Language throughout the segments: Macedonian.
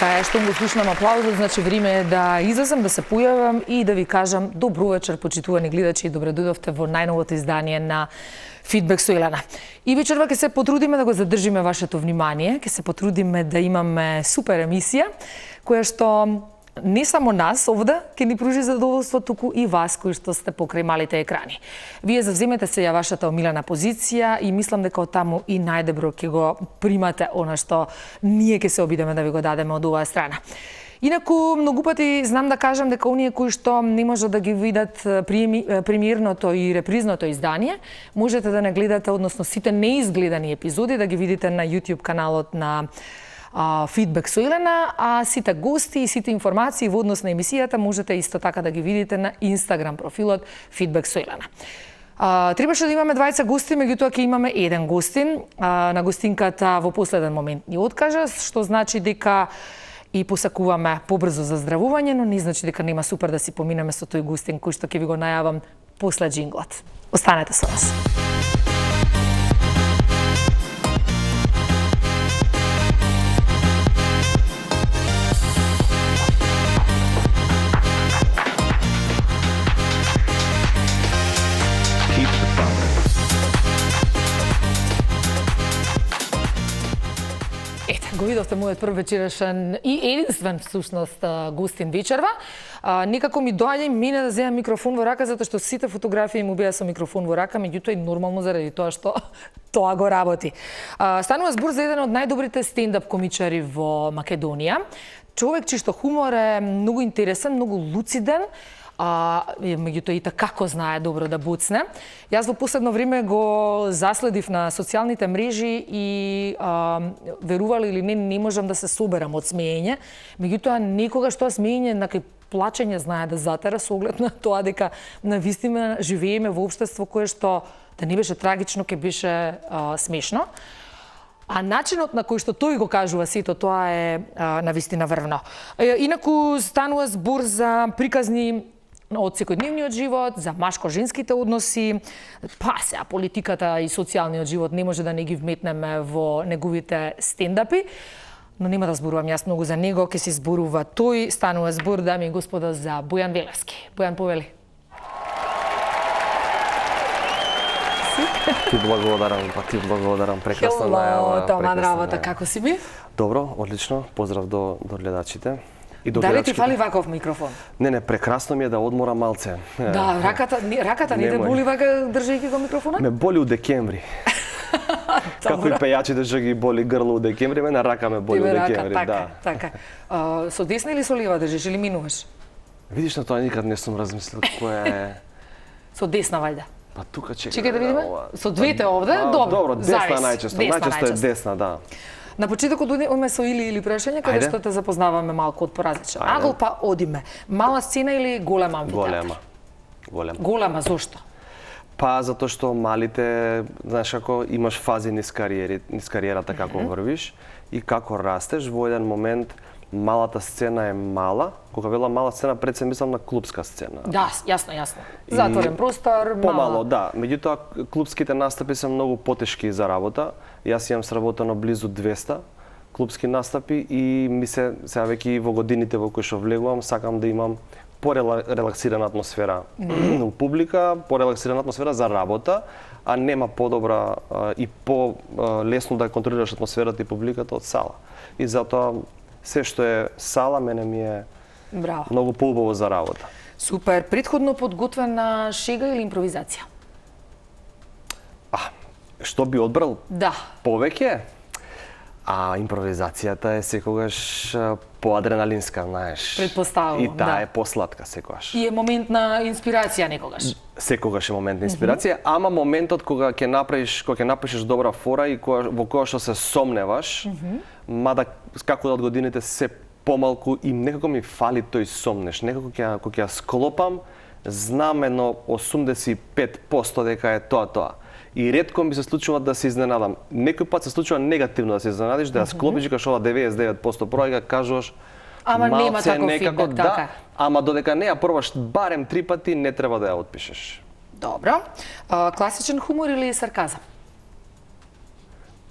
Така е, што го слушнам аплаузот, значи време е да излезам, да се појавам и да ви кажам добро вечер, почитувани гледачи, и добре дојдовте во најновото издание на Фидбек со Елена. И вечерва ќе се потрудиме да го задржиме вашето внимание, ќе се потрудиме да имаме супер емисија, која што не само нас овде ќе ни пружи задоволство, туку и вас кои што сте покрај малите екрани. Вие завземете се ја вашата омилена позиција и мислам дека од таму и најдобро ќе го примате она што ние ќе се обидеме да ви го дадеме од оваа страна. Инаку, многу пати знам да кажам дека оние кои што не можат да ги видат премиерното и репризното издание, можете да не гледате, односно сите неизгледани епизоди, да ги видите на YouTube каналот на Фидбек со Елена, а сите гости и сите информации во однос на емисијата можете исто така да ги видите на Инстаграм профилот Фидбек со Елена. Требаше да имаме двајца гости, меѓутоа ќе имаме еден гостин. На гостинката во последен момент ни откажа, што значи дека и посакуваме побрзо заздравување, но не значи дека нема супер да си поминеме со тој гостин кој што ќе ви го најавам после джинглот. Останете со нас. Го видовте мојот прв вечерашен и единствен всушност гостин вечерва. Некако ми доаѓа и мене да земам микрофон во рака, затоа што сите фотографии му беа со микрофон во рака, меѓутоа и нормално заради тоа што тоа го работи. Станува збор за еден од најдобрите стендап комичари во Македонија. Човек чиј што хумор е многу интересен, многу луциден, меѓутоа и како знае добро да буцне. Јас во последно време го заследив на социјалните мрежи и верували или не можам да се соберам од смеење. Меѓутоа некогаш тоа смеење на кај плачење знае да затера со оглед на тоа дека навистина живееме во општество кое што да не беше трагично, ќе беше смешно. А начинот на кој што тој го кажува сето тоа е навистина врвно. Инаку станува збор за приказни од секојдневниот живот, за машко-женските односи, па сега политиката и социјалниот живот не може да не ги вметнеме во неговите стендапи, но нема да зборувам јас многу за него, ќе се зборува тој. Станува збор, дами и господа, за Бојан Велевски. Бојан, повели. Ти благодарам, прекрасна најава. Тома, работа, како си ми? Добро, одлично, поздрав до гледачите. Дали ти фали ваков микрофон? Не, прекрасно ми е да одморам малце. Да, раката не те боли вака држејќи го микрофонот? Ме боли у декември. Како и пејачите што ги боли грло у декември, мене рака ме боли у декември, да. Така. Со десна или со лева држиш или минуваш? Видиш, на тоа никад не сум размислил која е. Со десна вајда. Па тука чекај да видиме. Со двете овде, добро. Десна најчесто. Најчесто е десна, да. На почетокот одиме со или прашање, каде што те запознаваме малку од поразличен агол, па одиме. Мала сцена или голема амфитеатар? Голема. Голема, зошто? Па затоа што малите, знаеш, ако имаш фази низ кариерата како врвиш и како растеш, во еден момент малата сцена е мала. Кога велам мала сцена, пред се мислам на клубска сцена. Да, јасно. Затворен простор, мала. Помало, да. Меѓутоа, клубските настапи се многу потешки за работа. Јас имам сработено близу 200 клубски настапи и ми се сега веќе во годините во кои што влегувам, сакам да имам порелаксирана атмосфера у публика, порелаксирана атмосфера за работа, а нема подобра и по-лесно да контролираш атмосферата и публиката од сала. И затоа се што е сала мене ми е многу поубаво за работа. Супер. Претходно подготвена шега или импровизација? Што би одбрал? Да. Повеќе? Импровизацијата е секогаш поадреналинска, знаеш. Предпоставувам, и таа е посладка секогаш. И е момент на инспирација некогаш. Секогаш е момент на инспирација, ама моментот кога ќе напишеш добра фора и во која што се сомневаш, мада како од годините се помалку и некако ми фали тој сомнеш. Некако кога ќе ја склопам, знам едно 85% дека е тоа. И ретко ми се случува да се изненадам. Некој пат се случува негативно да се изненадиш, да ја склопиш и кажеш ова 99% проаѓа, кажуваш ама нема таков фидбек, така. Ама додека не ја пробаш барем 3 пати, не треба да ја отпишеш. Добро. Класичен хумор или сарказам?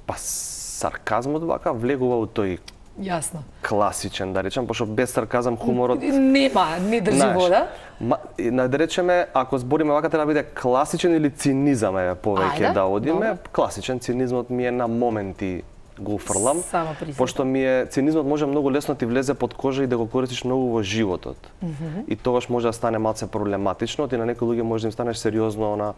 Па сарказмот вака влегува у тој Јасно. класичен, да речем, пошто без сарказам хуморот Нема, не држи знаеш, вода. Да речеме, ако збориме вака, треба да биде класичен или цинизам е повеќе Ајде, да одиме. добро. Класичен цинизмот ми е на моменти го фрлам, Само признам. пошто цинизмот може многу лесно ти влезе под кожа и да го користиш многу во животот. И тогаш може да стане малце проблематично, ти на некои луѓе може да им станеш сериозно на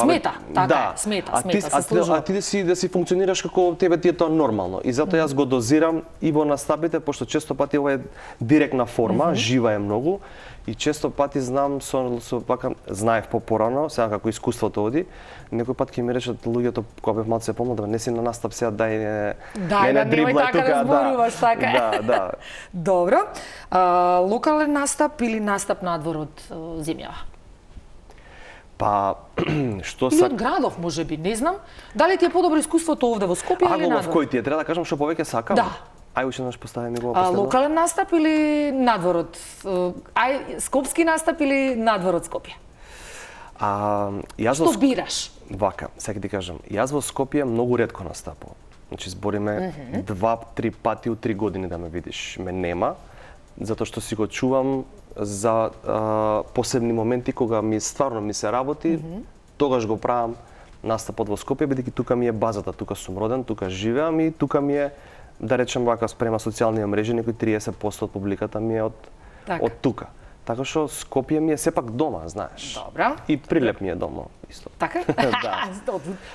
Смета, така да. е, смета, ти, се служува. ти да си функционираш како тебе ти е тоа нормално. И затоа јас го дозирам и во настапите, пошто често пати ова е директна форма, жива е многу. И често пати знам со вака знаев порано, сега како искуството оди, некој пат ќе ми речат луѓето кога бев малце помладен, не си на настап сега дај не Немој дриблај така да зборуваш, така е. Да. Добро. Локален настап или настап надвор од земјава? Па што Или од градов, можеби, не знам. Дали ти е подобро искуството овде во Скопје или во надвор? кој ти е? Треба да кажам што повеќе сакам? Да. Ај уште еднаш постави ми го последно. Локален настап или надвор од скопски настап или надвор од Скопје? Јас Што бираш? Вака, сега ти кажам, јас во Скопје многу ретко настапувам. Значи збориме 2-3 пати у 3 години да ме видиш. Ме нема, затоа што си го чувам за посебни моменти кога стварно ми се работи, тогаш го правам настапот во Скопје, бидејќи тука ми е базата, тука сум роден, тука живеам и тука ми е, да речем вака, спрема социјални мрежи, некои 30% од публиката ми е од тука. Така што Скопје ми е сепак дома, знаеш. Добра. И Прилеп ми е дома исто. Така? Да.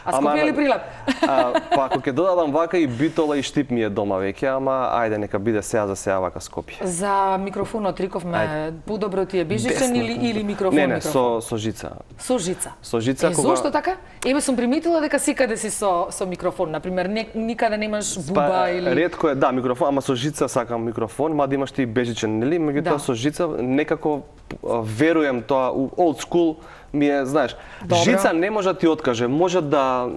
А Скопје или Прилеп? Па ако ќе додадам вака и Битола и Штип ми е дома веќе, ама ајде нека биде сега за сега вака Скопје. За микрофонот рековме, подобро ти е бежичен или микрофон? Не, со жица. Со жица. Со жица кога... Зошто така? Еве сум приметила дека секаде си со микрофон, например, никаде немаш буба или ретко е, да, микрофон, ама со жица сакам микрофон, мада имаш ти бежичен, нели? Меѓутоа со жица некако веруjem тоа old school ми е, знаеш, жица не може да ти откаже, може да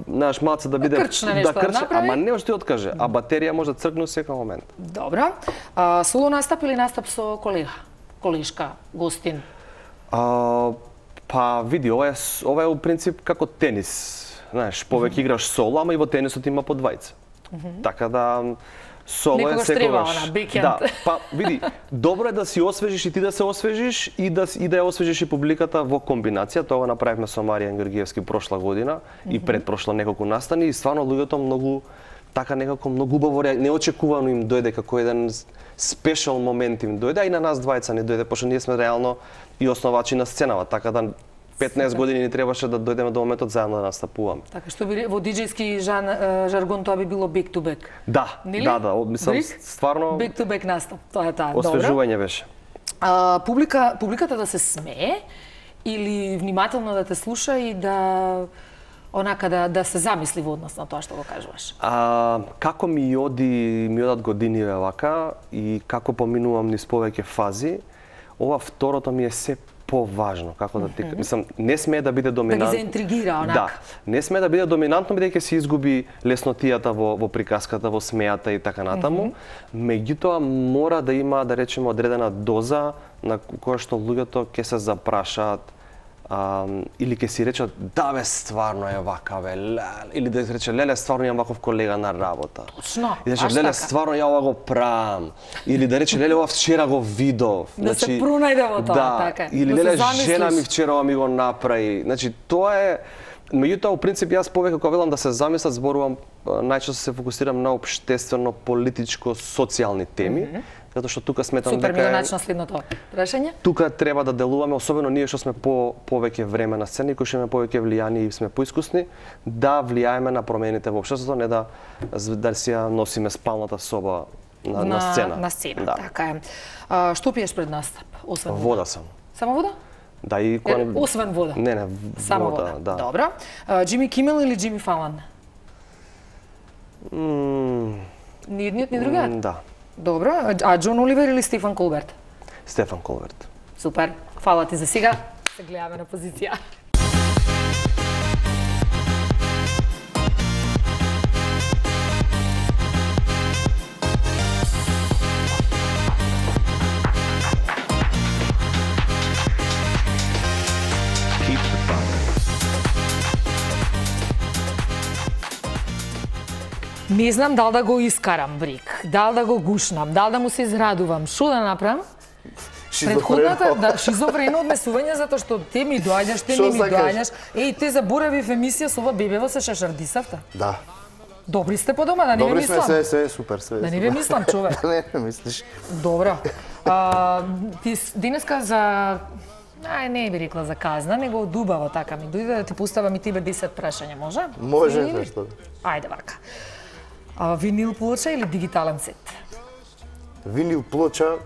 знаеш малце да биде крчне, ама не може да ти откаже, а батерија може да цркне секој момент. Добро. Соло настап или настап со колега? Колешка, гостин? Па види, ова е у принцип како тенис. Знаеш, повеќе играш соло, ама и во тенисот има по двајца. Така да соло е секогаш. Да, па види, добро е да си освежиш и ти да се освежиш и да ја освежиш и публиката во комбинација. Тоа го направивме со Маријан Георгиевски прошла година и предпрошла неколку настани и стварно луѓето многу така некако многу убаво неочекувано им дојде како еден спешал момент им дојде, а и на нас двајца не дојде, пошто ние сме реално и основачи на сценава, така да 15 години ни требаше да дојдеме до моментот заедно да настапуваме. Така што би во диџејски жаргон тоа би било back to back. Да, мислам стварно back to back настап. Тоа е таа. Освежување беше. Публиката да се смее или внимателно да те слуша и да да се замисли во однос на тоа што го кажуваш? Како ми одат годиниве вака и како поминувам низ повеќе фази, ова второто ми е се поважно, како да ти мислам, не смее да биде доминантно. Да ги заинтригира онака. Да, не смее да биде доминантно бидејќи се изгуби леснотијата во приказката, во смејата и така натаму. Меѓутоа мора да има, да речеме, одредена доза на која што луѓето ќе се запрашаат или ќе си речат да бе стварно е вака бе, или да се рече леле стварно имам ваков колега на работа. Точно. И да рече леле стварно ја ова го правам. Или да рече леле ова вчера го видов. Да се пронајде во тоа, така. Или леле жена ми вчера ова ми го направи. Значи тоа е меѓутоа, у принцип, јас повеќе кога велам да се замислат, зборувам, најчесто се фокусирам на општествено, политичко, социјални теми, затоа што тука сметам дека Супер, ми начин следното прашање. Тука треба да делуваме, особено ние што сме повеќе време на сцена и кои што имаме повеќе влијани и сме поискусни, да влијаеме на промените во општеството, не да си ја носиме спалната соба на сцена. На сцена, да. така е. Што пиеш пред настап, освен вода? Вода сам. Само вода? Да, и освен вода? Не, само вода. Да. Добро. Џими Кимел или Џими Фалан? Ни едниот, ни другиот? Да. Добро. А Џон Оливер или Стефан Колберт? Стефан Колберт. Супер. Фала ти за сега. Се гледаме на позиција. Не знам дал да го искарам брик, дал да го гушнам, дал да му се израдувам. Што да направам? Предходната, да, шизофрено однесување затоа што те ми доаѓаш, те не ми доаѓаш. Еј, те заборави в емисија со ова бебево се шашардисавте. Да. Добри сте по дома, да не ви Добри мислам. сме, све супер, све. Да не ви мислам, човек. Не мислиш. Добро. Ти денеска за не би рекла за казна, него дубаво така ми дојде да ти поставам и тебе 10 прашања, може? Може, Или? зашто? Ајде вака. Винил плоча или дигитален сет? Винил плоча,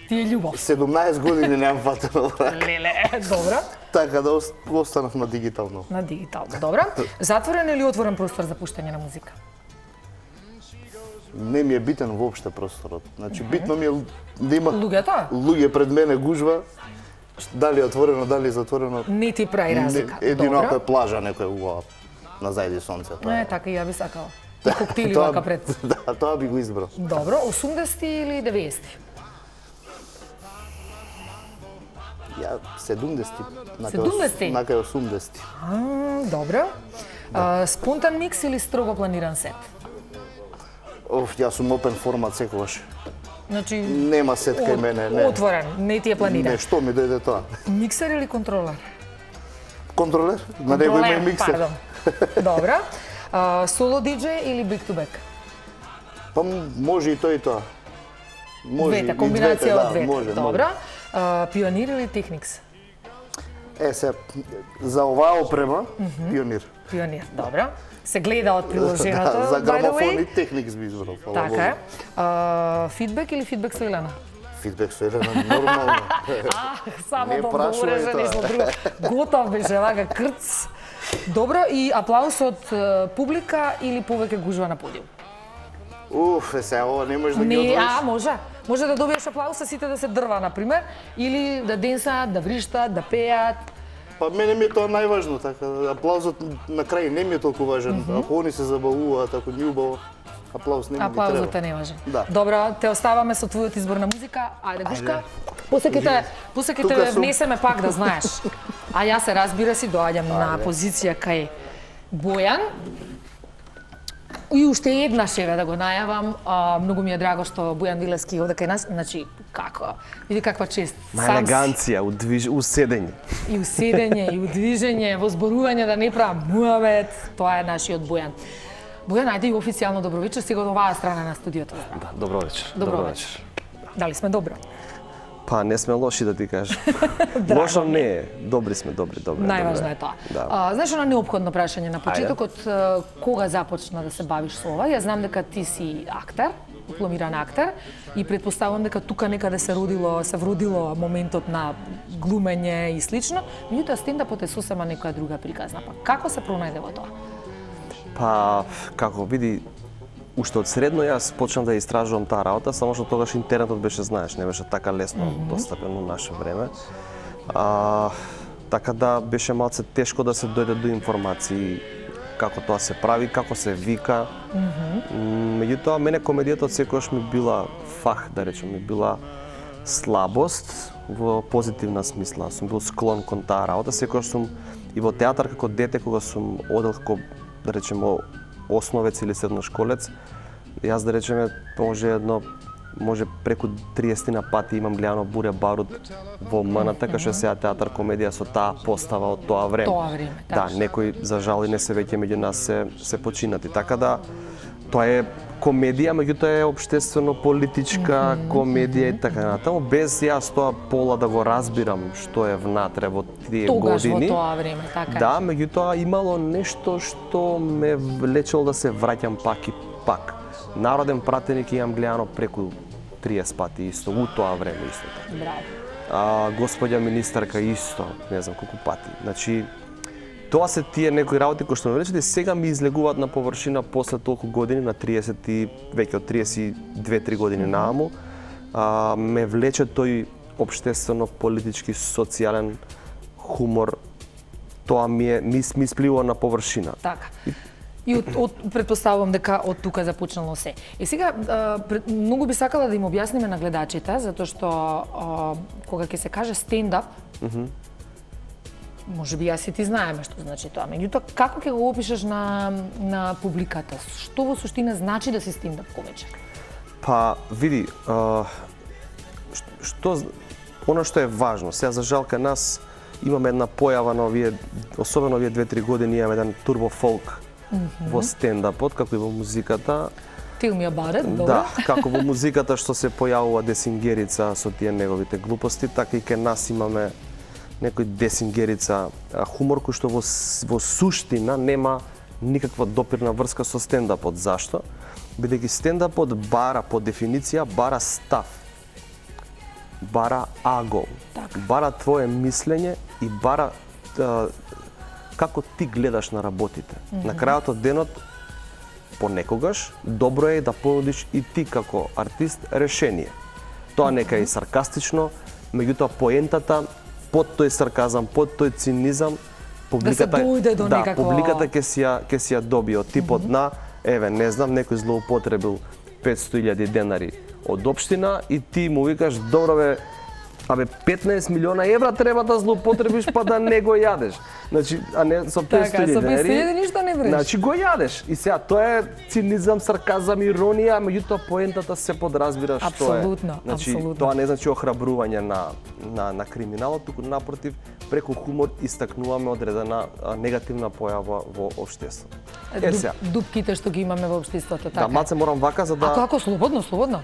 Ти е љубов. 17 години немам фатено. Леле, добро. Така да останав на дигитално. На дигитално, добро. Затворен или отворен простор за пуштање на музика? Не ми е битен воопште просторот. Значи, битно ми е да има Луѓето? луѓе пред мене гужва, дали е отворено, дали е затворено. Не ти прави разлика. Едино ако Добро. е плажа, некој угла на зајди сонце. Тоа Не, така и ја би сакала. И коктели вака пред. Да, тоа би го избрал. Добро, 80 или 90? Ја 70, 70? накај 80. Добро. Спонтан микс или строго планиран сет? Оф, јас сум опен формат секогаш. Значи, Нема сет кај мене, не. отворен, не ти е планиран. Не, што ми дојде тоа? Миксер или контролер? Контролер? На него има и миксер. Пардон. Добро. Соло диджеј или бик ту бек? Па може и тоа и тоа. Може Двете, и комбинација двете, од двете. Може, Добро. Пионир или техникс? Е, се, за оваа опрема, пионир. Пионир, добро. Се гледа од приложеното, Да, за by the грамофон way. и техникс би избрал. фала Така е. Богу. Фидбек или фидбек со Елена? Фидбек со Елена, нормално. Само Не да прашувај говореше тоа. нешто друго. Готов беше вака крц. Добро, и аплауз од публика или повеќе гужва на подиум? Уф, се, ова не можеш да ги Не, одвоиш. може. Може да добиеш аплауз, а сите да се дрва, например, или да денсаат, да вриштат, да пеат. Па мене ми е тоа најважно, така. Аплаузот на крај не ми е толку важен. Ако они се забавуваат, ако ни убаво, аплауз не ми Аплаузот треба. е неважен. Да. Добро, те оставаме со твојот избор на музика. Ајде, Гушка. После ќе Тука те сум. внесеме пак да знаеш. А јас се разбира си доаѓам на позиција кај Бојан. И уште една шега да го најавам. Многу ми е драго што Бојан Вилевски овде кај нас. Значи, како? Види каква чест. На Сам си. елеганција, у седење. И у седење, и у движење, во зборување да не правам муавет. Тоа е нашиот Бојан. Бојан, ајде и официјално добро вечер, сега од оваа страна на студиото. Да, добро вечер. Добро вечер. Дали сме добро? Па не сме лоши да ти кажам. Драго Лошо ми не е. Добри сме, добри. Најважно е тоа. Да. Знаеш, она неопходно прашање на почетокот, кога започна да се бавиш со ова? Јас знам дека ти си актер, дипломиран актер, и предпоставувам дека тука некаде се вродило моментот на глумење и слично, меѓутоа стендапот е сосема некоја друга приказна. Па како се пронајде во тоа? Па, како види, уште од средно јас почнав да ја истражувам таа работа, само што тогаш интернетот беше, знаеш, не беше така лесно достапен во наше време. Така да беше малце тешко да се дојде до информации како тоа се прави, како се вика. Меѓутоа, мене комедијата од секогаш ми била фах, да речем, ми била слабост во позитивна смисла. Сум бил склон кон таа работа, секогаш сум и во театар како дете, кога сум одел како, да речеме, основец или средношколец, јас да речеме може преку 30 на пати имам гледано Буре Барут во МНТ, кај што сега театар комедија со таа постава од тоа време. Тоа време, Да, тачно. некои за жал и не се веќе меѓу нас се починати. Така да тоа е комедија, меѓутоа е општествено политичка комедија и така натаму, без јас тоа пола да го разбирам што е внатре во тие Тогаш години. во тоа време, така е. Да, меѓутоа имало нешто што ме влечело да се враќам пак и пак. Народен пратеник имам гледано преку 30 пати исто, у тоа време исто така. Браво. Господја министарка исто, не знам колку пати. Значи, тоа се тие некои работи кои што ме влечат и сега ми излегуваат на површина после толку години, на 30 и веќе од 32-3 години нааму. Ме влече тој општествено, политички, социјален хумор. Тоа ми спливува на површина. Така. И предпоставувам дека од тука започнало се. И сега, многу би сакала да им објасниме на гледачите, затоа што кога ќе се каже стендап, може би јас и ти знаеме што значи тоа. Меѓутоа, како ќе го опишеш на публиката? Што во суштина значи да си стендап комичар? Па, види, оно што е важно, сега за жал кај нас имаме една појава на овие, особено овие 2-3 години, имаме еден турбо фолк во стендапот, како и во музиката. Tell me about it, добро? Да, како во музиката што се појавува десингерица со тие неговите глупости, така и кај нас имаме некој десингерица хумор кој што во суштина нема никаква допирна врска со стендапот. Зашто? Бидејќи стендапот бара, по дефиниција, бара став, бара агол, бара твое мислење и бара како ти гледаш на работите. На крајот од денот, понекогаш, добро е да понудиш и ти како артист решение. Тоа нека е саркастично, меѓутоа поентата, под тој сарказам, под тој цинизам, публиката, да се дојде до некакво... публиката ќе си ја добие од типот на, еве, не знам, некој злоупотребил 500.000 денари од општина и ти му викаш, добро бе, 15 милиона евра треба да злоупотребиш па да не го јадеш. Значи, а не со 500.000 со денари. 500.000 ништо не вреш. Значи го јадеш. И сега тоа е цинизам, сарказам, иронија, меѓутоа поентата се подразбира што е. Апсолутно, Значи, апсолутно. тоа не значи охрабрување на криминалот, туку напротив, преку хумор истакнуваме одредена негативна појава во општеството. Сега. Дупките што ги имаме во општеството, така. Да, маце морам вака за да... А како слободно, слободно?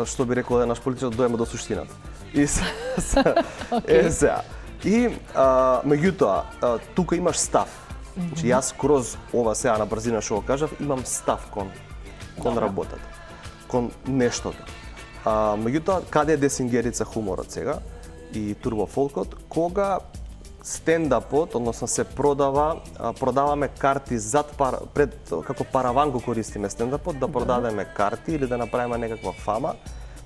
Што би рекол еден наш политичар, дојме до суштината. И сега. И меѓутоа, тука имаш став. Значи јас кроз ова сега на брзина што го кажав, имам став кон работата, кон нештото. Меѓутоа, каде е десингерица хуморот сега и турбофолкот, кога стендапот, односно се продаваме карти како параван го користиме стендапот, да продадеме карти или да направиме некаква фама,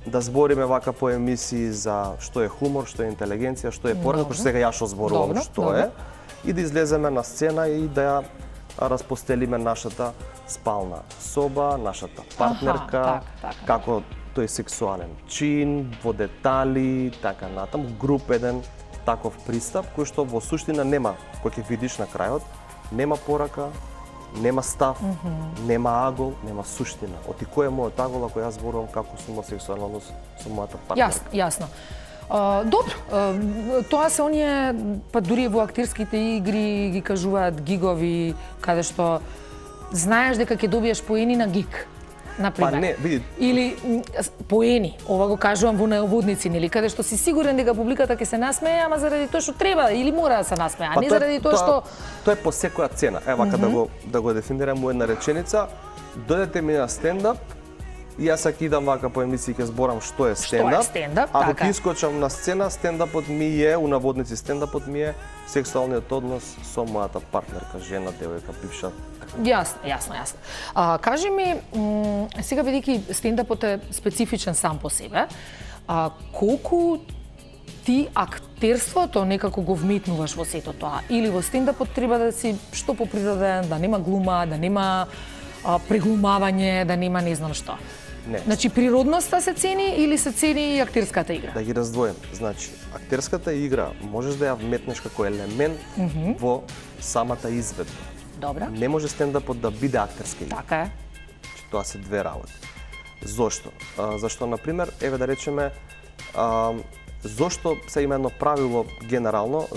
да збориме вака по емисии за што е хумор, што е интелигенција, што е порака, кој сега ја што зборувам што е, и да излеземе на сцена и да ја распостелиме нашата спална соба, нашата партнерка, како тој сексуален чин, во детали, така натаму, груп еден таков пристап кој што во суштина нема, кој ќе видиш на крајот, нема порака, нема став, нема агол, нема суштина. Оти кој е мојот агол ако јас зборувам како сум сексуален однос со мојата партнерка? Јасно. Добро, тоа се оние, па дури во актирските игри ги кажуваат гигови, каде што знаеш дека ќе добиеш поени на гиг, например. Па не, види. Или поени, ова го кажувам во наводници, нели, каде што си сигурен дека публиката ќе се насмее, ама заради тоа што треба или мора да се насмее, а не заради тоа што... Тоа е по секоја цена. Ева, да го дефинирам во една реченица, дојдете ми на стендап, и јас ако идам вака по емисии ќе зборам што е стендап. Ако ќе искочам на сцена, стендапот ми е, у наводници стендапот ми е сексуалниот однос со мојата партнерка, жена, девојка, бивша. Јасно. Кажи ми, сега бидејќи стендапот е специфичен сам по себе, колку ти актерството некако го вметнуваш во сето тоа? Или во стендапот треба да си што поприроден, да нема глума, да нема преглумавање, да нема не знам што? Не. Значи, природноста се цени или се цени и актерската игра? Да ги раздвоим. Значи, актерската игра можеш да ја вметнеш како елемент во самата изведба. Добра. Не може стендапот да биде актерска игра. Така е. Значи, тоа се две работи. Зошто? Зашто, например, еве да речеме, зошто се има едно правило генерално,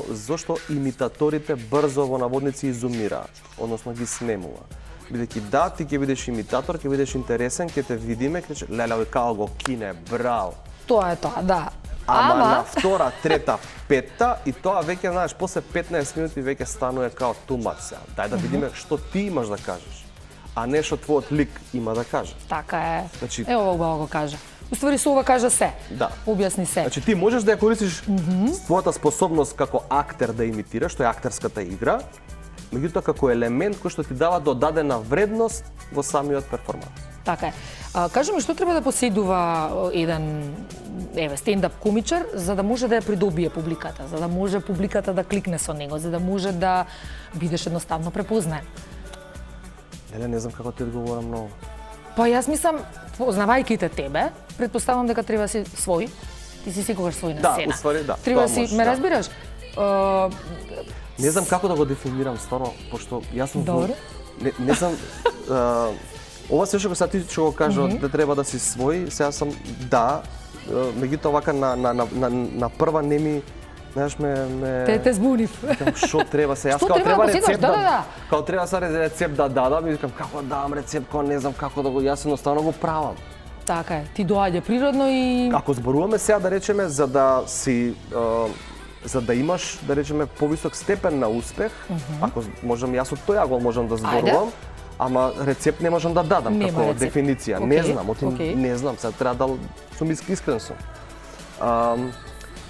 зошто имитаторите брзо во наводници изумираат, односно ги снемува. Бидејќи да, ти ќе бидеш имитатор, ќе бидеш интересен, ќе те видиме, ќе рече, леле, овој као го кине, браво. Тоа е тоа, да. Ама на втора, трета, петта и тоа веќе, знаеш, после 15 минути веќе станува као тумач сега. Дај да видиме што ти имаш да кажеш, а не што твојот лик има да каже. Така е. Значи, Ево ова го кажа. Уствари со ова кажа се. Да. Објасни се. Значи ти можеш да ја користиш твојата способност како актер да имитираш, што е актерската игра, меѓутоа како елемент кој што ти дава додадена вредност во самиот перформанс. Така е. Кажи ми, што треба да поседува еден стендап комичар за да може да ја придобие публиката, за да може публиката да кликне со него, за да може да бидеш едноставно препознаен? Не знам како ти одговорам на ова. Па јас мислам, познавајќи те тебе, предпоставам дека треба да си свој. Ти си секогаш свој на сцена. Да, уствари да. Треба да си, ме разбираш? Не знам како да го дефинирам стварно, пошто јас сум Добро. не знам ова се што ти што го кажа да треба да си свој, сега сам да, меѓутоа вака на прва не ми знаеш ме Те збунив. викам што треба се, јас Што као треба треба да посетиш? рецепт Да. као треба са рецепт да дадам и викам како да дам рецепт кога не знам како да го јас едноставно го правам. Така е, ти доаѓа природно и Ако зборуваме сега да речеме за да си за да имаш да речеме повисок степен на успех, ако можам јас од тој агол можам да зборувам, ама рецепт не можам да дадам Нема како рецепт. дефиниција. Океј, Не знам, океј. не знам, сега треба да сум искрен сум.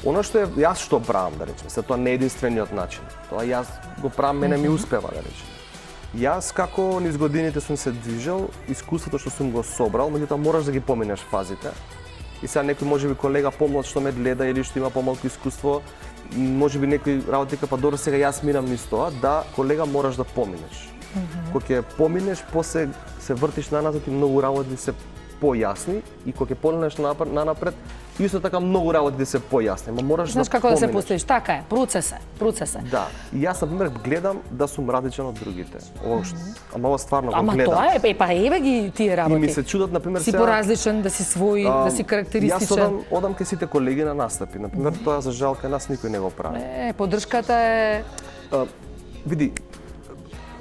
Она што јас што правам да речеме, се тоа не е единствениот начин. Тоа јас го правам, мене ми успева да речеме. Јас како низ годините сум се движел, искуството што сум го собрал, меѓутоа мораш да ги поминеш фазите. И сега некој можеби колега помлад што ме гледа или што има помалку искуство, можеби некој работи па добро сега јас минам низ тоа, да колега мораш да поминеш. Кога ќе поминеш, после се вртиш наназад и многу работи се појасни и кога ќе понесеш нанапред, исто така многу работи се појасни, ама мораш знаеш да како да се поминеш. постоиш. Така е, процес е. Да, и јас на пример гледам да сум различен од другите. Ама ова стварно го Ама гледам. тоа е, па еве ги тие И работи. ми се чудат на пример Си поразличен, да си свој, да си Јас карактеристичен. одам кај сите колеги на настапи. На пример тоа за жал кај нас никој не го прави. Поддршката е Види,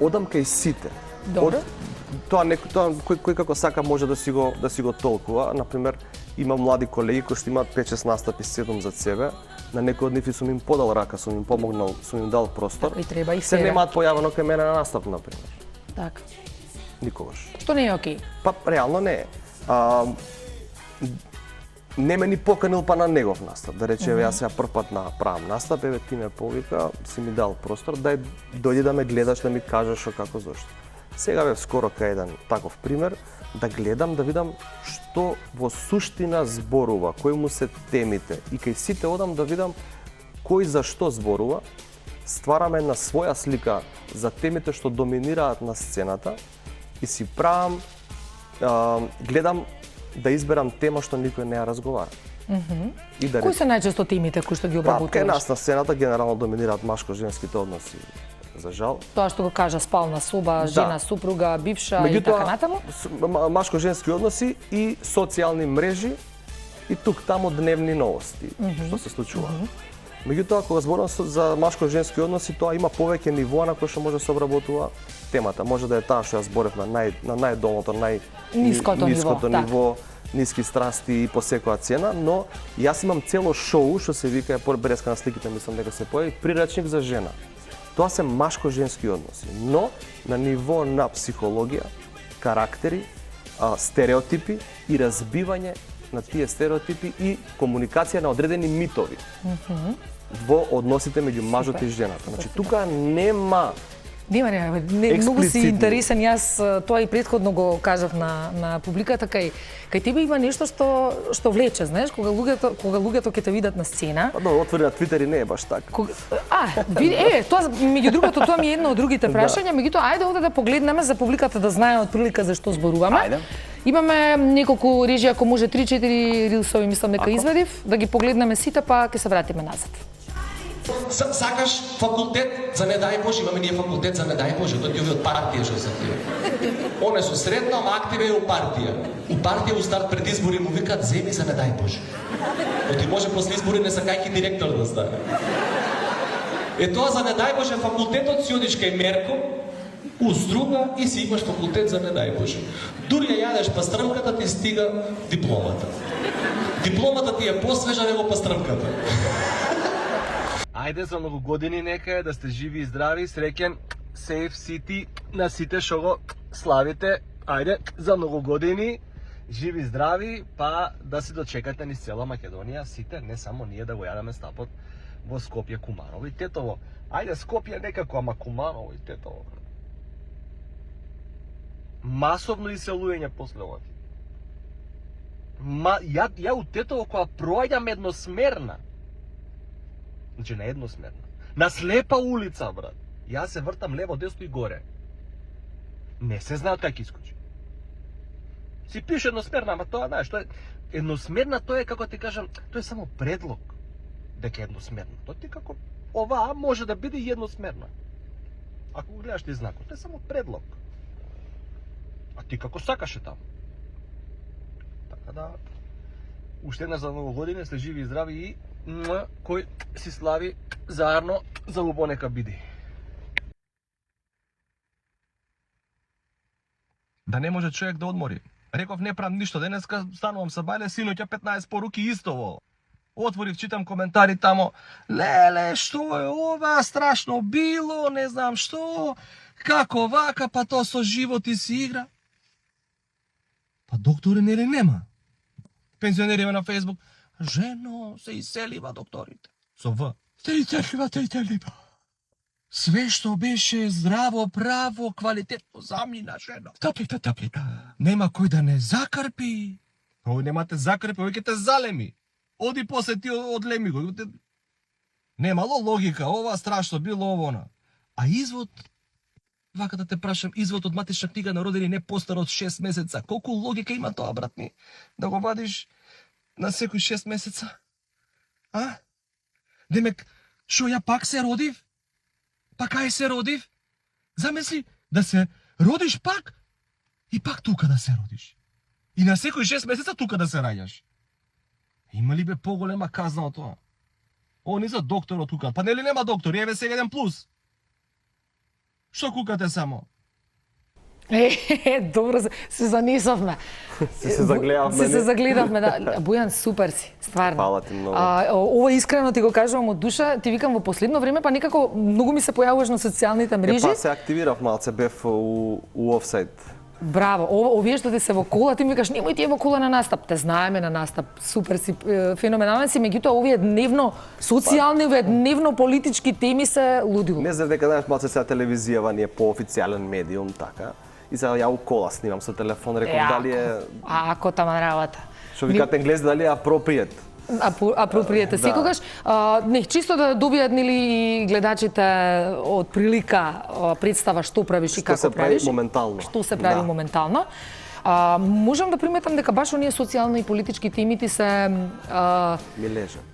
одам кај сите. Добро. Тоа кој како сака може да си го толкува. На пример, има млади колеги кои што имаат 5-6 настапи, 7 зад себе. На некој од нив сум им подал рака, сум им помогнал, сум им дал простор. Така и треба и се сега. немаат појавено кај мене на настап на пример. така. Никогаш. Што не е окей. Па реално не е. Не ме ни поканил па на негов настап. Да рече, јас сега прв пат правам настап, еве ти ме повика, си ми дал простор, дај дојди да ме гледаш, да ми кажеш што како зошто. Сега бев скоро кај еден таков пример, да гледам, да видам што во суштина зборува, кои му се темите и кај сите одам да видам кој за што зборува, стварам една своја слика за темите што доминираат на сцената и си правам, гледам да изберам тема што никој не ја разговара. И да Кои се најчесто темите кои што ги Па, кај обработуваш? нас на сцената генерално доминираат машко-женските односи, за жал. Тоа што го кажа спална соба, жена, супруга, бивша и така натаму? Машко-женски односи и социјални мрежи и тук таму дневни новости што се случува. Меѓутоа, кога зборам за машко-женски односи, тоа има повеќе нивоа на кои што може да се обработува темата. Може да е таа што ја зборев на најдолното, Ниското ниво, ниски страсти и по секоја цена, но јас имам цело шоу што се вика белеска на сликите, мислам дека се појави, прирачник за жена. Тоа се машко-женски односи, но на ниво на психологија, карактери, стереотипи и разбивање на тие стереотипи и комуникација на одредени митови во односите меѓу мажот и жената. Значи, тука нема многу си интересен. Јас тоа и претходно го кажав на публиката, кај тебе има нешто што влече, знаеш, кога луѓето ќе те видат на сцена. Па да, отвори на Твитер и не е баш така. Тоа меѓу другото тоа ми е едно од другите прашања, меѓутоа ајде овде да погледнеме за публиката да знае од прилика за што зборуваме. Ајде. Имаме неколку режи, ако може 3-4 рилсови, мислам дека извадив, да ги погледнеме сите, па ќе се вратиме назад. Сакаш факултет за не дај Боже, имаме ние факултет за не дај Боже, тоа ти ови од партија што се тие. Оне со средно, ама активе и у партија. У партија у старт пред избори му викаат земи за не дај Боже. Оти може после избори не сакајќи директор да стане. Тоа за не дај Боже факултетот си одиш кај Мерко, Уструга и си имаш факултет за не дај Боже. Дури ја јадеш пастрмката ти стига дипломата. Дипломата ти е посвежа него пастрмката. Ајде за многу години нека е да сте живи и здрави, среќен, сейф сити на сите што го славите. Ајде за многу години, живи и здрави, па да си дочекате низ цела Македонија, сите, не само ние да го јадеме стапот во Скопје, Куманово и Тетово. Ајде Скопје некако, ама Куманово и Тетово. Масовно иселување после ова. Ја у Тетово која проаѓам едносмерна. Значи не едносмерна. На слепа улица, брат. Јас се вртам лево, десно и горе. Не се знаат како искочи. Си пише едносмерна, ама тоа, знаеш, тоа е едносмерна, тоа е како ти кажам, тоа е само предлог дека е едносмерна. Тоа ти како оваа може да биде едносмерна. Ако го гледаш ти знакот, е само предлог. А ти како сакаш е таму. Така да, уште една за новогодина, сте живи и здрави и кој си слави заедно за убаво нека биде. Да не може човек да одмори. Реков не правам ништо, денеска станувам са бајле, синоќа 15 поруки истово. Отворив, читам коментари тамо, леле, што е ова, страшно било, не знам што, како вака, па то со животи си игра. Па доктори нели нема? Пензионериме на Фейсбук, жено, се иселива докторите. Со В. Се иселива. Све што беше здраво, право, квалитетно замина, жено. Тапли. Нема кој да не закрпи. Овој немате закрпи, овој ќе те залеми. Оди посети одлеми го. Немало логика, ова страшно било овона. А извод, вака да те прашам, извод од матична книга на родени не постар од 6 месеца. Колку логика има тоа, брат ми? Да го вадиш на секој 6 месеца? А? Демек, шо ја пак се родив? Па кај се родив? Замисли, да се родиш пак и пак тука да се родиш. И на секој 6 месеца тука да се раѓаш. Има ли бе поголема казна од тоа? Они за докторот кукат. Па нели нема доктор? Еве сега еден плюс. Што кукате само? Добро, се занесовме. Се загледавме. Се загледавме, да. Бојан, супер си, стварно. Фала ти многу. Ова искрено ти го кажувам од душа, ти викам во последно време, па некако многу ми се појавуваш на социјалните мрежи. Па се активирав малце, бев у офсайт. Браво, овие што ти се во кола, ти ми кажеш, немој ти е во кола на настап. Те знаеме на настап, супер си, феноменален си, меѓутоа овие дневно социјални, овие дневно политички теми се лудило. Не знам дека знаеш малце сега телевизијава ни е поофицијален медиум, така. И сега ја у кола снимам со телефон, реков дали е... Ако тама работа. Што викате енглези, дали е appropriate. Апроприете. Да. Секогаш, не, чисто да добијат нели и гледачите од прилика представа што правиш и како правиш. Што се прави моментално. Што се прави моментално. Можам да приметам дека баш оние социјални и политички теми ти се Ми лежат.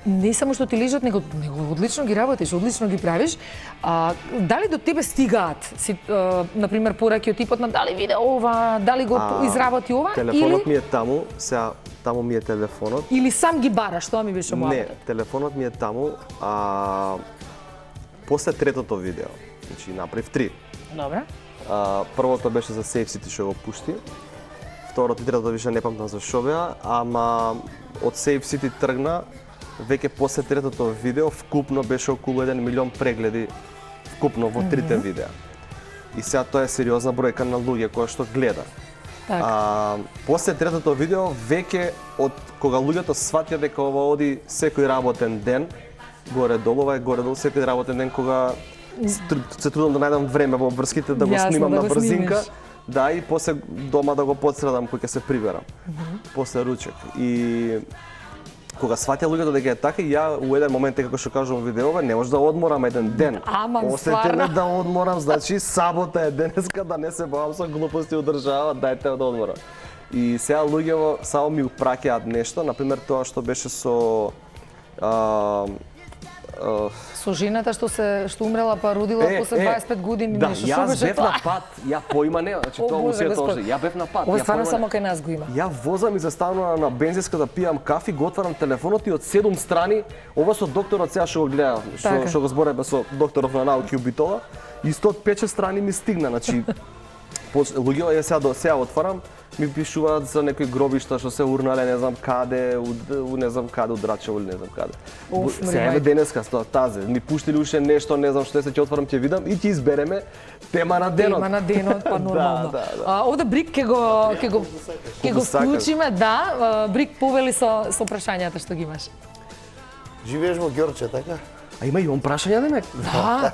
не само што ти лежат, него одлично ги работиш, одлично ги правиш. Дали до тебе стигаат, например, пораки од типот на дали виде ова, дали го изработи ова, Телефонот ми е таму, сега таму ми е телефонот. или сам ги бараш, тоа ми беше Не, мојата. телефонот ми е таму, после третото видео, значи направив 3. Добре. Првото беше за Safe City што го пушти. Второто и третото више не памтам за што беа, ама од Safe City тргна веќе после третото видео вкупно беше околу 1 милион прегледи вкупно во трите видеа. И сега тоа е сериозна бројка на луѓе кои што гледа. После третото видео веќе од кога луѓето сватија дека ова оди секој работен ден, горе-долу, ова е горе-долу секој работен ден кога се трудам да најдам време во врските да го снимам на брзинка. Да, и после дома да го подсредам кој ќе се приберам. После ручек. И кога сватја луѓето дека е така, ја у еден момент како што кажувам видеове, не може да одморам еден ден. Осетиле да одморам, значи сабота е денеска да не се бавам со глупости од држава, дајте да одморам. И сега луѓето само ми упраќаат нешто, например тоа што беше со Со жената што умрела па родила после 25 години, да, нешто што беше бев на пат, ја поима не, значи тоа му се тоа. Ја бев на пат. Ова стварно само кај нас го има. Ја возам и застанувам на бензинска да пијам кафи, го отварам телефонот и од 7 страни, ова со докторот сега што го гледам, што го зборевме со докторот на науки у Битола, и 105 страни ми стигна, значи луѓето ја сега отварам, ми пишуваат за некои гробишта што се урнале не знам каде, не знам каде, од Рачево или не знам каде. Сега еве денеска тазе, ми пуштили уште нешто, не знам што се, ќе отворам, ќе видам и ќе избереме тема на денот. Тема на денот, па нормално. Овде Брик ќе го вклучиме, да, Брик повели со прашањата што ги имаш. Живееш во Ѓорче, така? А има и он прашања демек? Да.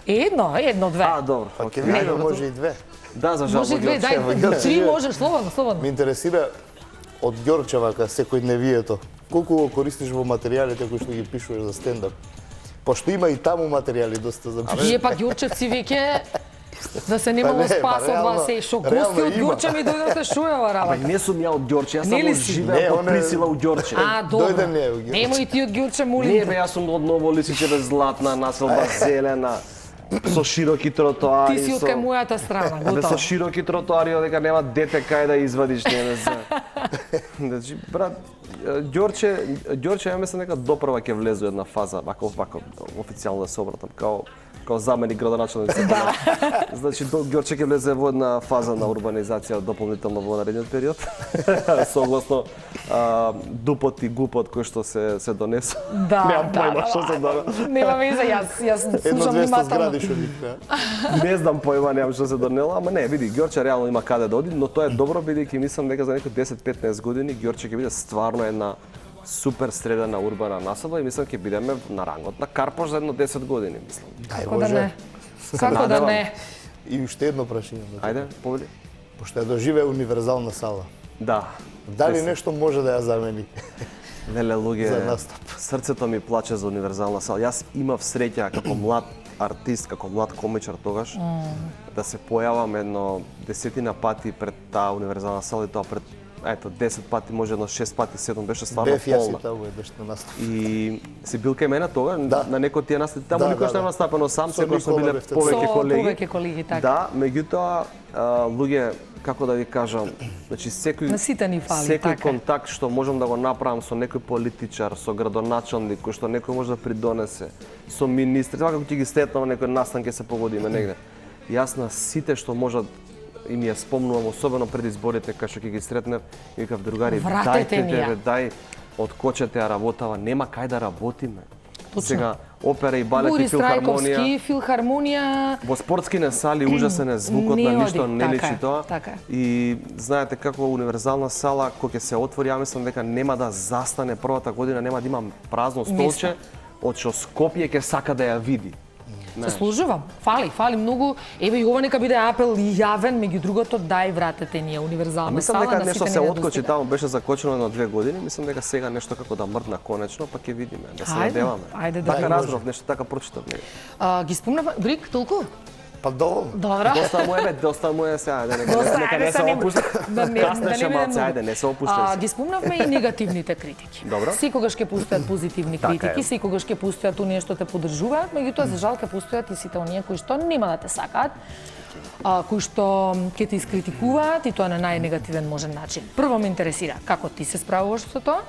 Едно, две. Добро. Па ќе видиме, може и две. Да, за жал. Може две, дај, три можеш, слободно. Ме интересира од Ѓорче вака секојдневието. Колку го користиш во материјалите кои што ги пишуваш за стендап? Пошто има и таму материјали доста за пишување. Вие пак Ѓорчевци веќе Да се немало не, спас од реално- вас, шо реално гости од има. Ѓорче ми дојдовте шуева Ама работа. не сум ја од Ѓорче, јас Не ли само си? живеам Не, под он е- присила у Ѓорче. А, добро. Дојде не, Ѓорче. Нема и ти од Ѓорче, молим Не те. бе, јас сум од Ново Лисичеве, златна, населба зелена, со широки тротоари. Ти си од со- кај мојата страна, Бе, со готово. широки тротоари, дека нема дете кај да извадиш, не се. Значи, брат, Ѓорче, ја мислам дека допрва ќе влезе една фаза, вака официјално да се обратам, као заменик градоначелник. Да. Значи, Ѓорче ќе влезе во една фаза на урбанизација дополнително во наредниот период, согласно дупот и гупот кој што се донесу. Да, Немам појма што се донесу. Нема везе, јас Едно слушам 200 внимателно. згради што викна. Не знам појма, немам што се донело, ама не, види, Ѓорче реално има каде да оди, но тоа е добро бидејќи мислам дека за некои 10-15 години Ѓорче ќе биде стварно една супер средена урбана населба и мислам ќе бидеме на рангот на Карпош за едно 10 години, мислам. Ај, Како да може. не? Како да надевам. не? И уште едно прашање. Ајде, повели. Пошто ја доживеа универзална сала. Да. Дали нешто може да ја замени? Веле луѓе, За настап. срцето ми плаче за универзална сала. Јас имав среќа како млад артист, како млад комичар тогаш, да се појавам едно 10 пати пред таа универзална сала и тоа пред 10 пати, може едно 6 пати, 7 беше стварно Бев јас полна. и таму еднаш на настап. И си бил кај мене тога, Да. на некој тие настапи, таму Да, никош да, нема да. настапено сам, Со секој сме Никола биле бевте повеќе Со колеги. повеќе колеги, така. Да, меѓутоа, луѓе, како да ви кажам, значи На сите ни фали, секој така. контакт што можам да го направам со некој политичар, со градоначелник, кој што некој може да придонесе, со министри, тоа како ќе ги сретнам некој настан ќе се погодиме негде. Јас на сите што можат и ми ја спомнувам, особено пред изборите, кај што ќе ги сретнев, и викав другари, Вратете дајте ни ја. тебе, дај, откочете ја работава, нема кај да работиме. Точно. Сега, опера и балет и Борис филхармонија, Трајковски, филхармонија. во спортските сали ужасен е звукот Не на ништо оди, не така личи е, тоа. така е. И знаете како универзална сала кога ќе се отвори, ја мислам дека нема да застане првата година, нема да има празно столче, од што Скопје ќе сака да ја види. Се служувам. Фали многу. Еве и ова нека биде апел и јавен, меѓу другото, дај вратете ни ја универзална Мислам сала дека на нешто сите се ни откочи недостига. таму, беше закочено на 2 години, мислам дека сега нешто како да мрдна конечно, па ќе видиме, да се Ајде, надеваме. ајде да така видиме. разбрав, нешто така прочитав него. Ги спомнав, Брик, толку? Па доволно. Добро. Доста му е сега, да Доста, нека ајде не се са не- опушти. да не- Каснеше да не малце, биде ајде, многу. не се опушти. Ги спомнавме и негативните критики. Добро. Секогаш ќе постојат позитивни Така критики, е. секогаш ќе постојат оние што те поддржуваат, меѓутоа за жал ќе постојат и сите оние кои што нема да те сакаат, кои што ќе те искритикуваат и тоа на најнегативен можен начин. Прво ме интересира како ти се справуваш со тоа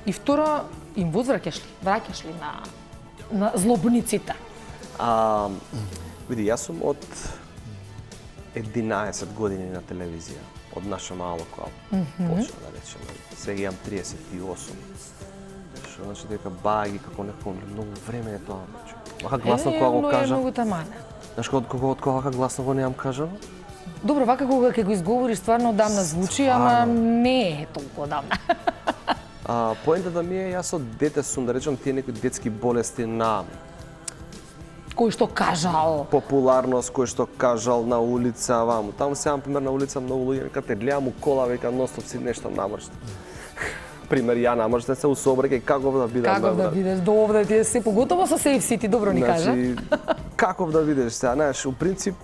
и второ им враќаш ли на злобниците? Види, јас сум од 11 години на телевизија, од наше мало кога почна да речеме. Сега имам 38. Што значи дека баги како некој многу време е тоа. Вака гласно кога го но е кажам. многу тамане. Знаеш од кога вака гласно го немам кажано? Добро, вака кога ќе го изговориш стварно одамна звучи, ама не е толку одамна. Поентата ми е, јас од дете сум, да речем, тие некои детски болести на Кој што кажал. популарност, кој што кажал на улица, ваму. Таму сега, пример, на улица многу луѓе вика те гледам у кола, вика ностоп си нешто намрште. Пример, ја намрште се у сообраќај, каков да бидам, Каков да брат? бидеш до овде ти е се поготово со Safe City, добро ни кажа. Значи, каков да видиш сега, знаеш, у принцип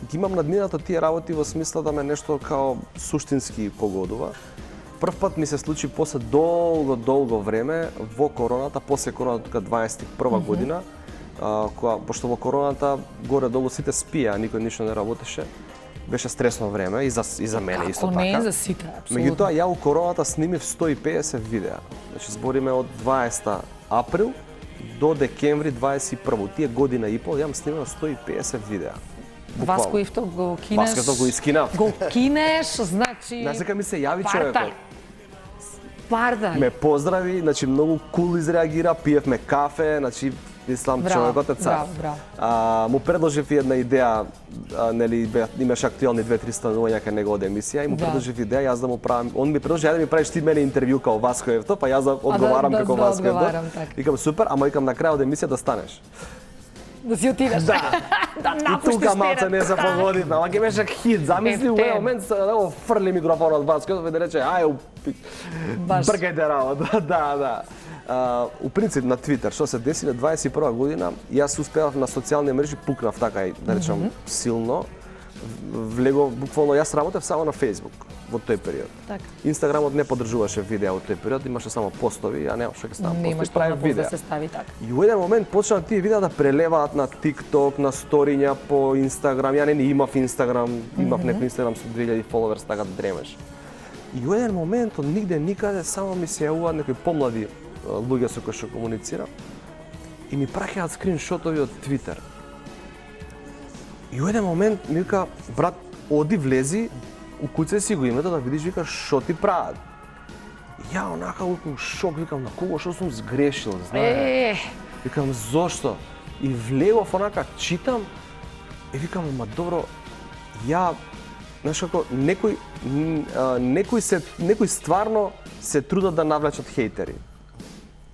ги имам надминато тие работи во смисла да ме нешто као суштински погодува. Прв пат ми се случи после долго време во короната, после короната тука 21 година, пошто во короната горе-долу сите спија, никој ништо не работеше. Беше стресно време и за мене исто Како така. не за сите, апсолутно. Меѓутоа, ја у короната снимив 150 видеа. Значи, збориме од 20 април до декември 21. Тие година и пол, јам снимал 150 видеа. Васко Ивтов го кинеш. Васко Ивтов го искинав. Го кинеш, значи... Знаеш дека ми се јави Партал. човекот. Партал. Ме поздрави, значи многу кул изреагира, пиевме кафе, значи мислам Браво, човекот е цар. браво. Му предложив и една идеја, нели имаше актуелни 2-3 станувања кај него од емисија и му Да. предложив идеја јас да му правам. Он ми предложи да ми правиш ти мене интервју као Васко Евтов, па јас да одговарам како да Васко одговарам, Евтов. така. Викам супер, ама викам на крај од емисија да станеш. Да си отидеш. Да. Да И напуштиш тука малце терен. не се погодивме, ама ќе беше хит. Замисли у Ептен. еден момент се да го фрли микрофонот Васко Евтов и да рече ај Баш. бркајте работа. Да, да. у принцип на Твитер, што се деси на 21 година, јас успеав на социјални мрежи, пукнав така и да речам силно. Влегов буквално јас работев само на Facebook во тој период. Така. Инстаграмот не поддржуваше видеа во тој период, имаше само постови, ја немам што ќе ставам Нема постови, што правев на пост да видеа. се стави така. И во еден момент почнаа тие видеа да прелеваат на TikTok, на сториња по Инстаграм. Ја не имав Инстаграм, имав некој Инстаграм со 2000 followers, така да дремеш. И во еден момент од нигде никаде само ми се јавуваат некои помлади луѓе со кои што комуницирам и ми праќаат скриншотови од Твитер. И во еден момент ми вика, брат, оди влези, укуцај си го името да видиш, вика, што ти прават. И ја онака у шок, викам, на кого што сум сгрешил, знаеш? Викам, зошто? И влегов онака, читам, и викам, ама добро, ја, знаеш како, некои стварно се трудат да навлечат хейтери.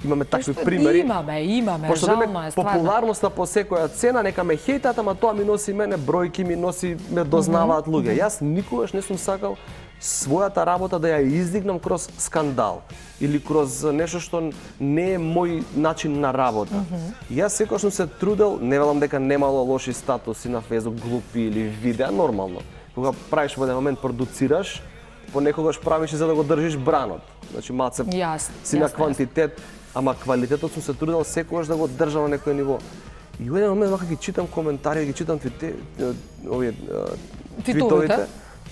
Имаме такви примери. Имаме, Пошто жално е стварно. популарноста по секоја цена, нека ме хейтат, ама тоа ми носи мене бројки, ми носи, ме дознаваат луѓе. Јас никогаш не сум сакал својата работа да ја издигнам кроз скандал или кроз нешто што не е мој начин на работа. Јас секогаш сум се трудел, не велам дека немало лоши статуси на Facebook, глупи или видеа, нормално. Кога правиш во еден момент продуцираш, понекогаш правиш и за да го држиш бранот. Значи малце си на квантитет, ама квалитетот сум се трудел секогаш да го држам на некој ниво. И во еден момент вака ги читам коментари, ги читам твитовите.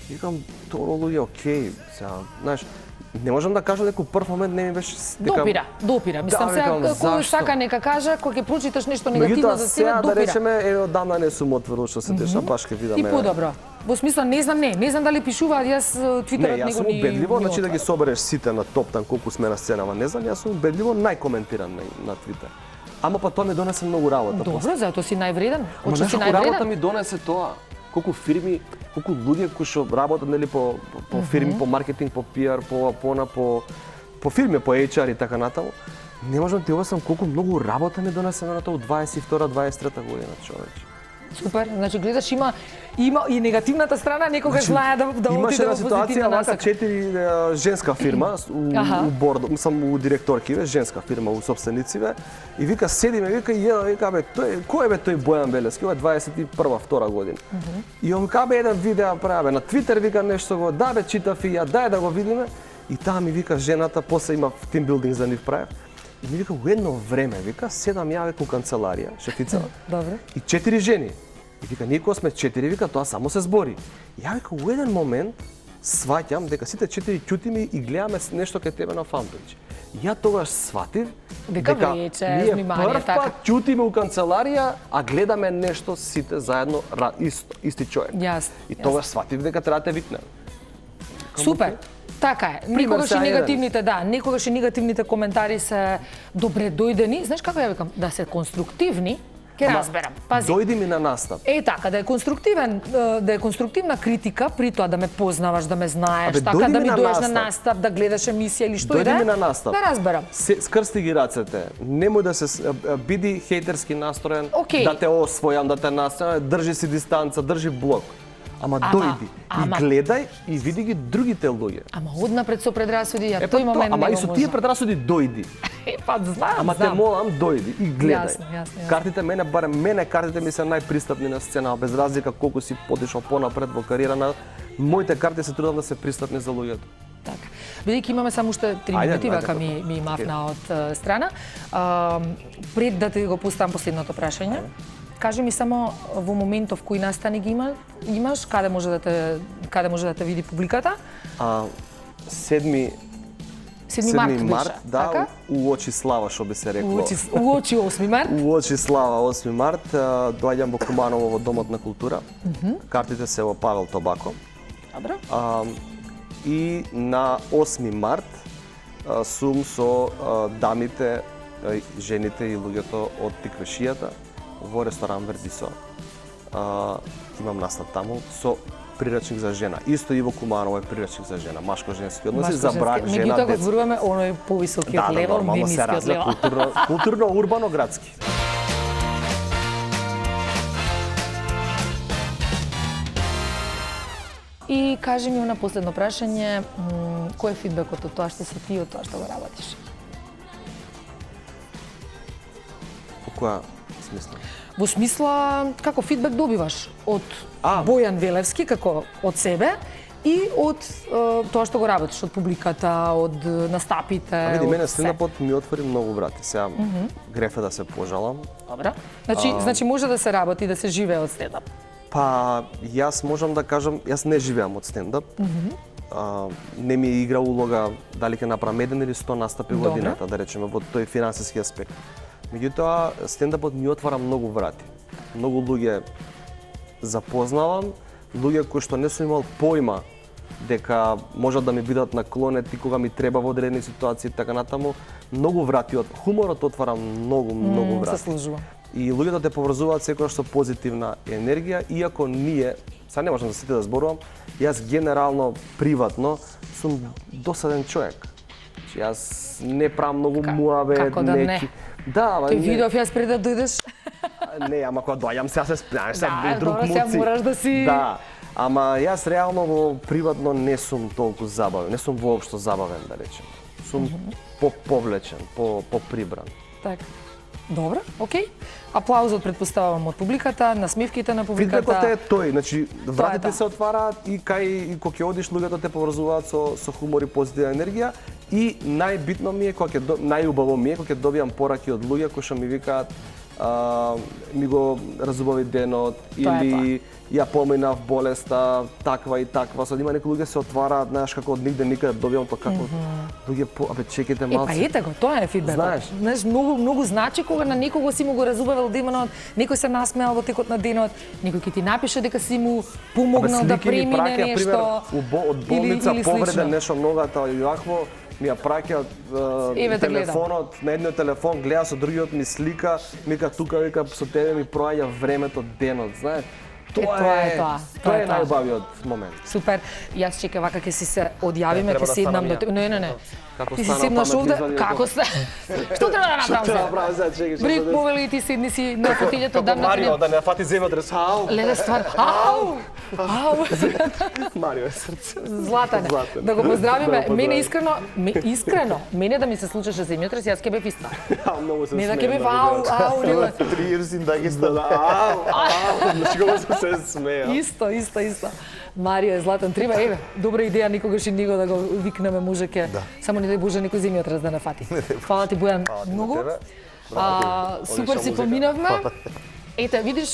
И викам, тоа луѓе, окей, сега, знаеш, не можам да кажам дека прв момент не ми беше Допира. Мислам сега кој сака нека каже, кога ќе прочиташ нешто негативно за себе, допира. Да речеме, одамна не сум отворил што се деша, баш ќе видаме. И подобро. Во смисла не знам дали пишуваат, јас твитерот не, јас сум убедливо, значи да ги собереш сите на топтан колку сме на сценава, не знам, јас сум убедливо најкоментиран на Твитер. Ама па тоа ми донесе многу работа. Добро, затоа си највреден. Ама знаеш колку работа ми донесе тоа? Колку фирми, колку луѓе кои што работат нели по фирми, по маркетинг, по PR, по фирми, по HR и така натаму. Не можам да ти обяснам колку многу работа ми донесе на тоа 22-23 година, човече. Супер, значи гледаш има и негативната страна, некогаш знае да оди да имаше на позитивна ситуација вака насока. 4 женска фирма у борд, сам у директоркиве, женска фирма у собственициве и вика седиме, вика и вика бе кој е тој Бојан Белевски, ова е 21-2 година. И он кабе еден видео прави на Твитер, вика нешто го, да бе читав и ја, дај да го видиме. И таа ми вика жената, после има тимбилдинг за нив правев. И ми вика, у едно време, вика, седам ја века у канцеларија, шефицава. Добре. И 4 жени. И вика, ние кога сме 4, вика, тоа само се збори. И ја вика, у еден момент, сваќам дека сите 4 ќутиме и гледаме нешто кај тебе на фанпејдж. Ја тогаш сватив дека ние прв пат ќутиме у канцеларија, а гледаме нешто сите заедно исти човек. И тогаш сватив дека треба да те викнем. Супер. Така е. Некогаш и негативните коментари се добре дојдени. Знаеш како ја викам? Да се конструктивни, ќе разберам. Пази. Дојди ми на настап. Така, да е конструктивна критика, при тоа да ме познаваш, да ме знаеш, така да ми дојдеш на настап, да гледаш емисија или што и да е. Дојди ми на настап. Да разберам. Скрсти ги рацете. Немој да се биди хејтерски настроен, да те освојам, да те настројам, држи си дистанца, држи блок. Ама дојди и гледај и види ги другите луѓе. Ама однапред со предрасуди, ја тој момент не го можам. Ама и со тие предрасуди дојди. Знам. Ама те молам, дојди и гледај. Јасно. Картите мене картите ми се најпристапни на сцена, без разлика колку си подишол понапред во кариера, моите карти се трудам да се пристапни за луѓето. Така. Бидејќи имаме само уште 3 минути, вака ми мафна од страна. Пред да ти го поставам последното прашање, кажи ми само во моментов кој настани ги имаш, каде може да те види публиката? 7 март, да, уочи слава, што би се рекло. Уочи 8 март? Уочи слава 8 март, доаѓам во Куманово во Домот на култура. Картите се во Павел Тобако. Добро. И на 8 март сум со дамите, жените и луѓето од Тиквешијата во ресторан Вердисо. Имам настап таму со прирачник за жена. Исто и во Куманово е прирачник за жена, машко-женски односи за брак, жена, деца. Меѓутоа го зборуваме оној повисокиот левел, не нискиот левел. Културно, урбано, градски. И кажи ми на последно прашање, кој е фидбекот од тоа што си ти, од тоа што го работиш? која смисла? Во смисла како фидбек добиваш од Бојан Велевски како од себе и од тоа што го работиш, од публиката, од настапите. Види, од мене се. стендапот ми отвори многу врати. Сега греф е да се пожалам. Добра. Значи може да се работи, да се живее од стендап. Па јас можам да кажам, јас не живеам од стендап. Не ми игра улога дали ќе направам 1 или 100 настапи Добре. годината, да речеме, во тој финансиски аспект. Меѓутоа, стендапот ми отвара многу врати. Многу луѓе запознавам, луѓе кои што не сум имал појма дека можат да ми бидат наклонети кога ми треба во одредени ситуации и така натаму. Многу врати од хуморот отвара многу врати. Заслужува. И луѓето те поврзуваат секогаш со позитивна енергија, иако ние, сега не можам за сите да зборувам, јас генерално, приватно, сум досаден човек. Значи, јас не правам многу муабет, како да не? Да, ама Те не. видов јас пред да дојдеш. Не, ама кога доаѓам сега се спнеш, Да, друг добро, сега муци. мораш да си- Да. Ама јас реално во приватно не сум толку забавен, не сум воопшто забавен, да речем. Сум повлечен, поприбран. Така. Добро, окей. Аплаузот предпоставувам од публиката, насмивките на публиката. Фидбекот е тој, значи вратите тоа. се отвараат и кога ќе одиш луѓето те поврзуваат со хумор и позитивна енергија и најбитно ми е најубаво ми е кога ќе добијам пораки од луѓе кои што ми викаат ми го разубави денот Тоа е или ја поминав болеста таква и таква. Сад има некои луѓе се отвараат, знаеш, како од нигде никаде добивам тоа како луѓе абе чекайте Па малку. ете го, тоа е фидбекот. Знаеш. Многу значи кога на некого си му го разубавал денот, некој се насмеал во текот на денот, некој ќе ти напише дека си му помогнал да премине нешто. Од болница или повреден слично. нешто ногата и вакво, ми ја праќаат Еве те гледам. телефонот, на едниот телефон гледа со другиот ми слика, мика тука вика со тебе ми проаѓа времето денот, знаеш. тоа е тоа. Тоа е најубавиот момент. Супер. Јас чека вака ќе си се одјавиме, треба ќе да седнам станам до ја. Не. Како Ти си станал седнаш паметни овде, извади како од се? Што треба да направам сега? Направи сега, чекај, што Брик се повели и ти седни си на фотилјето, Како дам на Марио, ти. да не фати земјотрес. Ау! Леле ствар. Ау! Марио е срце. Златане. Златан. Да го поздравиме. Да, Мене искрено, мене да ми се случеше земјотрес, јас ќе бев иста. Многу се Не да ќе смеем, бев ау, не. 3 years in Dagestan. Ау! Значи кога се смеја. Исто. Марио е златен. Треба, еве, добра идеја никогаш и него да го викнеме мужеке. Само не дај Боже некој земјотрес да не фати. Фала ти Бојан многу. тебе. Супер си музика. поминавме. Ете, видиш,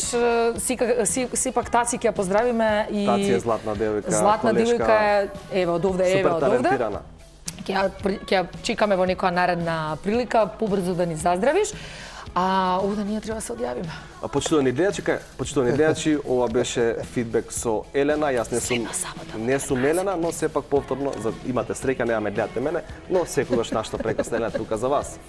сепак Таци ќе ја поздравиме и Таци е златна девојка, Златна колешка. девојка е еве од овде, Супер од овде. талентирана. Ќе ја чекаме во некоја наредна прилика, побрзо да ни заздравиш. А овде ние треба да се одјавиме. Почитувани гледачи, ова беше фидбек со Елена. Јас не сум Елена, но сепак повторно имате среќа, немаме гледате мене, но секогаш нашата прекрасна Елена тука за вас.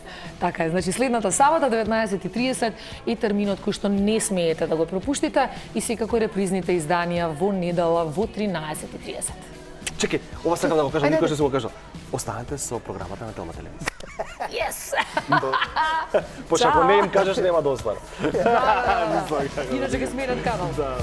Така е, значи следната сабота 19:30 и терминот кој што не смеете да го пропуштите и секако репризните изданија во недела во 13:30. Чекај, ова сакам да го кажам, Ајде, никош не сум го кажал. Останете со програмата на Телма телевизија. Yes! Пошто ако не им кажеш нема да оствара. Иначе ќе сменат канал. Да.